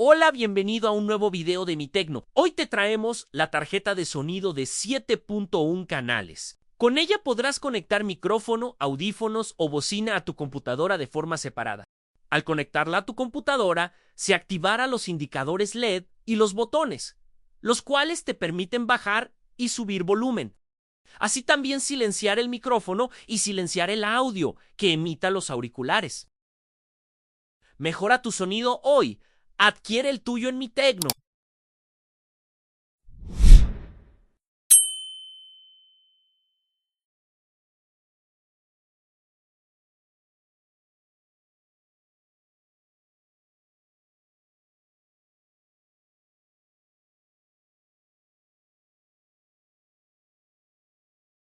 Hola, bienvenido a un nuevo video de Mi Tecno. Hoy te traemos la tarjeta de sonido de 7.1 canales. Con ella podrás conectar micrófono, audífonos o bocina a tu computadora de forma separada. Al conectarla a tu computadora, se activarán los indicadores LED y los botones, los cuales te permiten bajar y subir volumen. Así también silenciar el micrófono y silenciar el audio que emita los auriculares. Mejora tu sonido hoy. Adquiere el tuyo en Mi Tecno.